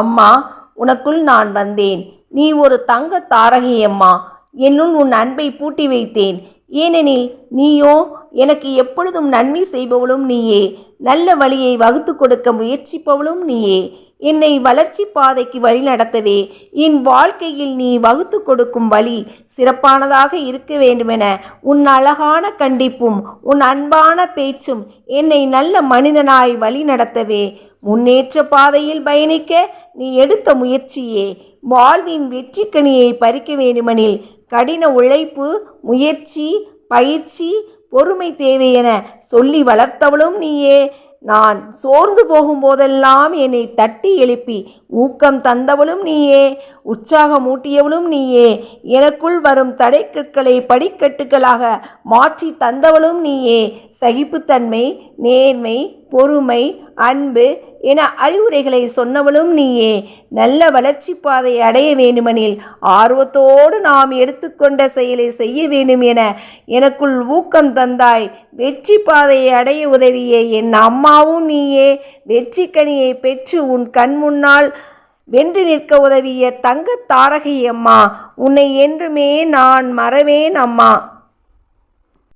அம்மா, உனக்குள் நான் வந்தேன். நீ ஒரு தங்க தாரகை அம்மா. என்னுள் உன் அன்பை பூட்டி வைத்தேன். ஏனெனில் நீயோ எனக்கு எப்பொழுதும் நன்மை செய்பவளும் நீயே. நல்ல வழியை வகுத்து கொடுக்க முயற்சிப்பவளும் நீயே. என்னை வளர்ச்சி பாதைக்கு வழி நடத்தவே என் வாழ்க்கையில் நீ வகுத்து கொடுக்கும் வழி சிறப்பானதாக இருக்க வேண்டுமென உன் அழகான கண்டிப்பும் உன் அன்பான பேச்சும் என்னை நல்ல மனிதனாய் வழி நடத்தவே முன்னேற்ற பாதையில் பயணிக்க நீ எடுத்த முயற்சியே வாழ்வின் வெற்றிக்கனியை பறிக்க வேண்டுமெனில் கடின உழைப்பு, முயற்சி, பயிற்சி, பொறுமை தேவை என சொல்லி வளர்த்தவளும் நீயே. நான் சோர்ந்து போகும்போதெல்லாம் என்னை தட்டி எழுப்பி ஊக்கம் தந்தவளும் நீயே. உற்சாகமூட்டியவளும் நீயே. எனக்குள் வரும் தடைக்கற்களை படிக்கட்டுகளாக மாற்றி தந்தவளும் நீயே. சகிப்புத்தன்மை, நேர்மை, பொறுமை, அன்பு என அறிவுரைகளை சொன்னவளும் நீயே. நல்ல வளர்ச்சி பாதையை அடைய வேண்டுமெனில் ஆர்வத்தோடு நாம் எடுத்துக்கொண்ட செயலை செய்ய வேண்டும் என எனக்குள் ஊக்கம் தந்தாய். வெற்றி பாதையை அடைய உதவிய என் அம்மாவும் நீயே. வெற்றி கனியை பெற்று உன் கண் முன்னால் வென்று நிற்க உதவிய தங்க தாரகை அம்மா. உன்னை என்றுமே நான் மறவேன் அம்மா.